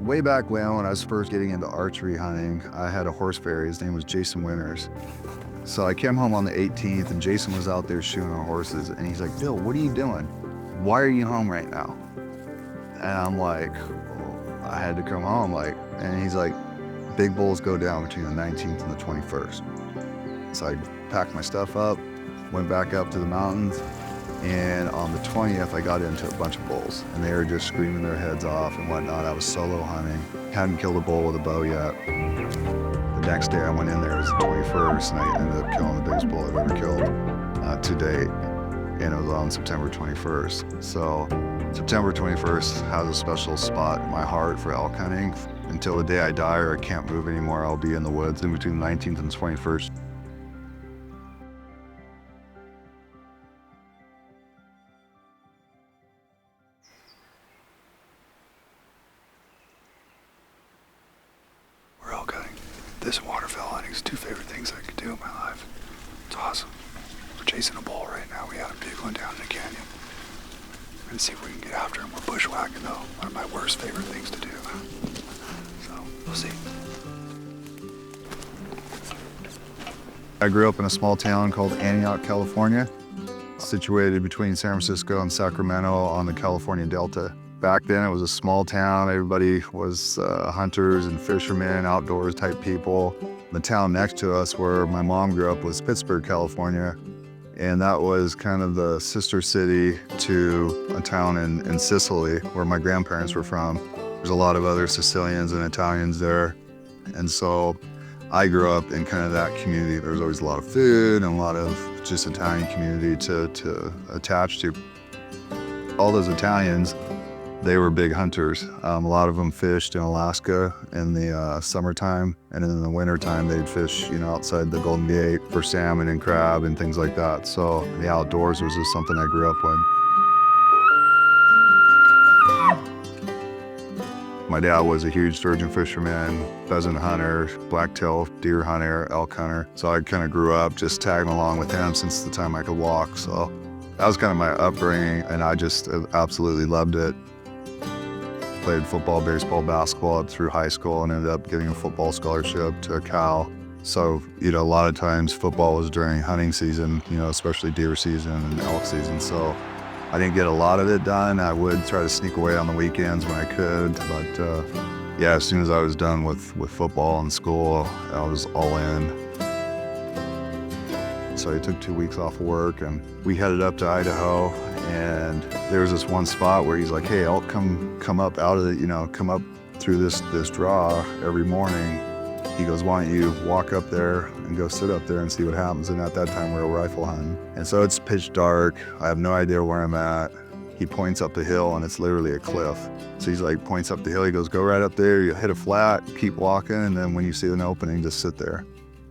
Way back when I was first getting into archery hunting, I had a horse farrier. His name was Jason Winters. So I came home on the 18th and Jason was out there shooting our horses and he's like, Bill, what are you doing? Why are you home right now? And I'm like, well, I had to come home. And he's like, big bulls go down between the 19th and the 21st. So I packed my stuff up, went back up to the mountains, and on the 20th, I got into a bunch of bulls, and they were just screaming their heads off and whatnot. I was solo hunting, hadn't killed a bull with a bow yet. The next day I went in there, it was the 21st, and I ended up killing the biggest bull I've ever killed to date, and it was on September 21st. So September 21st has a special spot in my heart for elk hunting. Until the day I die or I can't move anymore, I'll be in the woods in between the 19th and the 21st. We're elk hunting. This and waterfowl hunting is two favorite things I could do in my life. It's awesome. We're chasing a bull right now. We had a big one down in the canyon. We're gonna see if we can get after him. We're bushwhacking though. One of my worst favorite things to do. So, we'll see. I grew up in a small town called Antioch, California, situated between San Francisco and Sacramento on the California Delta. Back then it was a small town. Everybody was hunters and fishermen, outdoors type people. The town next to us where my mom grew up was Pittsburgh, California. And that was kind of the sister city to a town in Sicily where my grandparents were from. There's a lot of other Sicilians and Italians there. And so I grew up in kind of that community. There was always a lot of food and a lot of just Italian community to attach to. All those Italians, they were big hunters. A lot of them fished in Alaska in the summertime, and in the wintertime they'd fish, outside the Golden Gate for salmon and crab and things like that. So the outdoors was just something I grew up with. My dad was a huge sturgeon fisherman, pheasant hunter, blacktail deer hunter, elk hunter. So I kind of grew up just tagging along with him since the time I could walk. So that was kind of my upbringing, and I just absolutely loved it. Played football, baseball, basketball up through high school and ended up getting a football scholarship to Cal. So, a lot of times football was during hunting season, especially deer season and elk season. So I didn't get a lot of it done. I would try to sneak away on the weekends when I could, but yeah, as soon as I was done with football and school, I was all in. So I took 2 weeks off of work and we headed up to Idaho, and there was this one spot where he's like, hey, I'll come up out of it, come up through this draw every morning. He goes, why don't you walk up there and go sit up there and see what happens? And at that time we were rifle hunting. And so it's pitch dark. I have no idea where I'm at. He points up the hill and it's literally a cliff. So he's like, points up the hill. He goes, go right up there, you hit a flat, keep walking. And then when you see an opening, just sit there.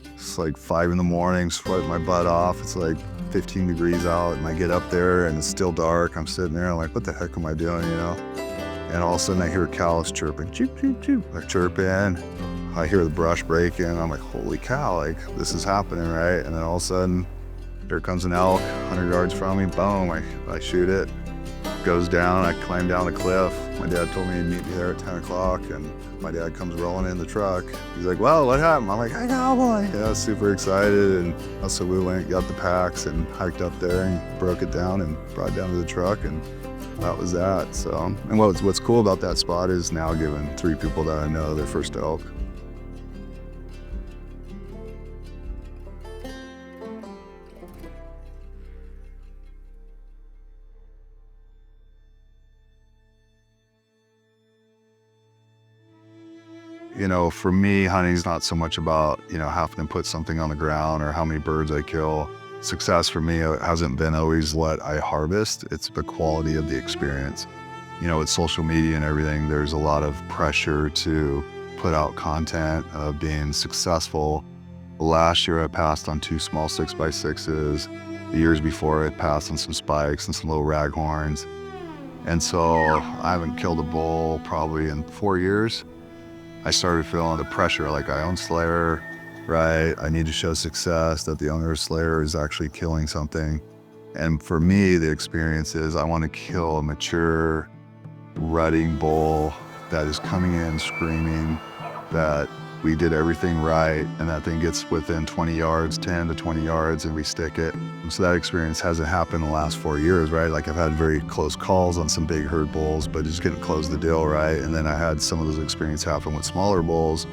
It's like 5 a.m, sweating my butt off. It's like 15 degrees out and I get up there and it's still dark. I'm sitting there, I'm like, what the heck am I doing, And all of a sudden I hear cows chirping, choop, choop, choop. They're chirping. I hear the brush breaking. I'm like, holy cow, this is happening, right? And then all of a sudden, here comes an elk, 100 yards from me, boom, I shoot it. Goes down, I climb down the cliff. My dad told me he'd meet me there at 10 o'clock, and my dad comes rolling in the truck. He's like, well, what happened? I'm like, hey, cowboy. Yeah, I was super excited, and so we went, got the packs, and hiked up there and broke it down and brought it down to the truck, and that was that. So, and what's cool about that spot is now giving 3 people that I know their first elk. For me, hunting's not so much about, having to put something on the ground or how many birds I kill. Success for me hasn't been always what I harvest, it's the quality of the experience. With social media and everything, there's a lot of pressure to put out content of being successful. Last year I passed on 2 small 6x6s. The years before it passed on some spikes and some little raghorns. And so I haven't killed a bull probably in 4 years. I started feeling the pressure, like I own Slayer, right? I need to show success that the owner of Slayer is actually killing something. And for me, the experience is I want to kill a mature, rutting bull that is coming in screaming that we did everything right, and that thing gets within 20 yards, 10 to 20 yards, and we stick it. So that experience hasn't happened in the last 4 years, right? Like I've had very close calls on some big herd bulls, but just couldn't close the deal, right? And then I had some of those experiences happen with smaller bulls,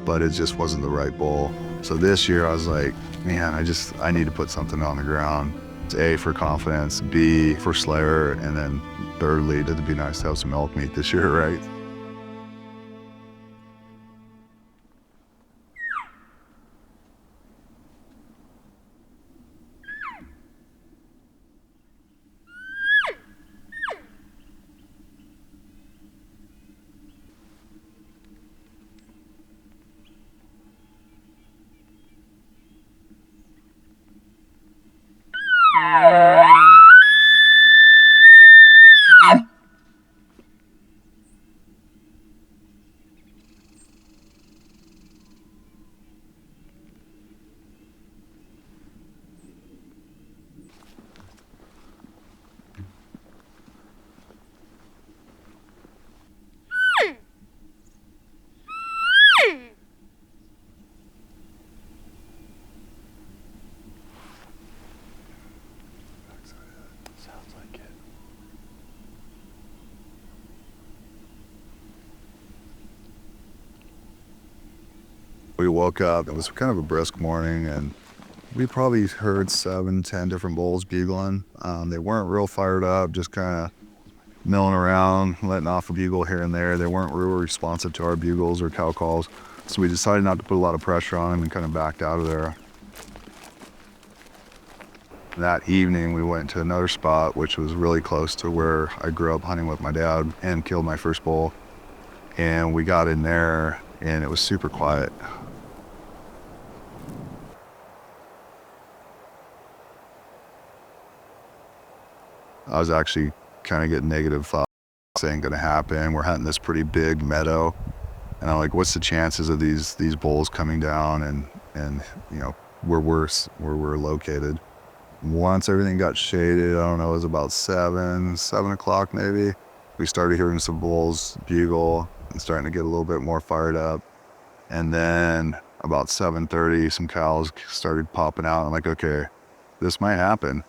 but it just wasn't the right bull. So this year I was like, man, I need to put something on the ground. It's A, for confidence, B, for Slayer, and then thirdly, it'd be nice to have some elk meat this year, right? Sounds like it. We woke up, it was kind of a brisk morning, and we probably heard 7, 10 different bulls bugling. They weren't real fired up, just kind of milling around, letting off a bugle here and there. They weren't real responsive to our bugles or cow calls. So we decided not to put a lot of pressure on them and kind of backed out of there. That evening, we went to another spot, which was really close to where I grew up hunting with my dad and killed my first bull. And we got in there, and it was super quiet. I was actually kind of getting negative thoughts. This ain't gonna happen. We're hunting this pretty big meadow, and I'm like, what's the chances of these bulls coming down and you know where we're located? Once everything got shaded, I don't know, it was about 7 o'clock maybe. We started hearing some bulls bugle and starting to get a little bit more fired up. And then about 7:30, some cows started popping out. I'm like, okay, this might happen.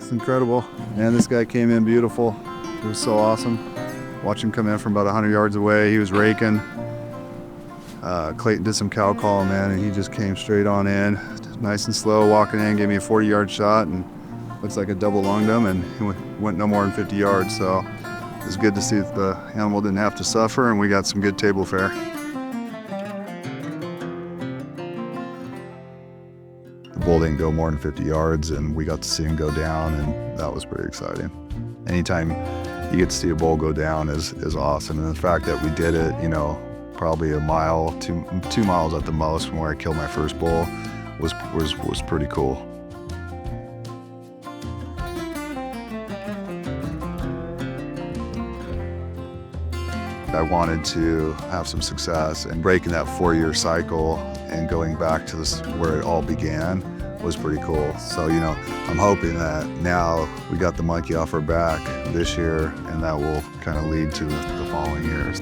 It's incredible. Man, this guy came in beautiful. It was so awesome. Watch him come in from about 100 yards away. He was raking. Clayton did some cow call, man, and he just came straight on in. Nice and slow, walking in, gave me a 40-yard shot, and looks like a double lunged him, and he went no more than 50 yards. So it was good to see that the animal didn't have to suffer, and we got some good table fare. The bull didn't go more than 50 yards, and we got to see him go down, and that was pretty exciting. Anytime you get to see a bull go down is awesome, and the fact that we did it, probably a mile, 2 miles at the most from where I killed my first bull was pretty cool. I wanted to have some success, and breaking that 4-year cycle and going back to where it all began was pretty cool. So, I'm hoping that now we got the monkey off our back this year, and that will kind of lead to the following years.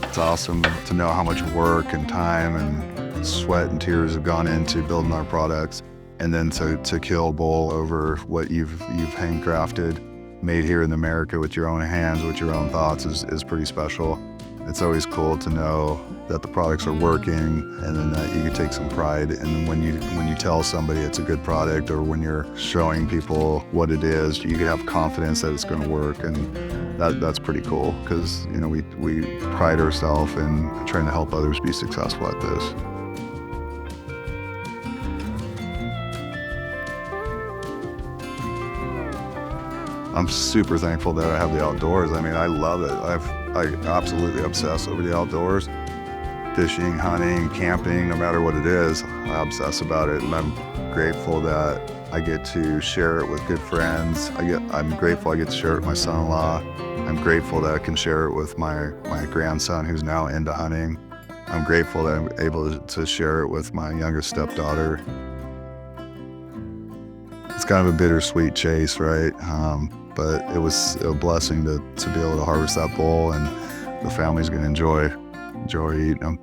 It's awesome to know how much work and time and sweat and tears have gone into building our products, and then to kill a bull over what you've handcrafted, made here in America with your own hands, with your own thoughts is pretty special. It's always cool to know that the products are working, and then that you can take some pride. And when you tell somebody it's a good product, or when you're showing people what it is, you can have confidence that it's going to work, and that's pretty cool, because we pride ourselves in trying to help others be successful at this. I'm super thankful that I have the outdoors. I mean, I love it. I absolutely obsess over the outdoors. Fishing, hunting, camping, no matter what it is, I obsess about it. And I'm grateful that I get to share it with good friends. I'm grateful I get to share it with my son-in-law. I'm grateful that I can share it with my grandson, who's now into hunting. I'm grateful that I'm able to share it with my youngest stepdaughter. It's kind of a bittersweet chase, right? But it was a blessing to be able to harvest that bull, and the family's going to enjoy eating them.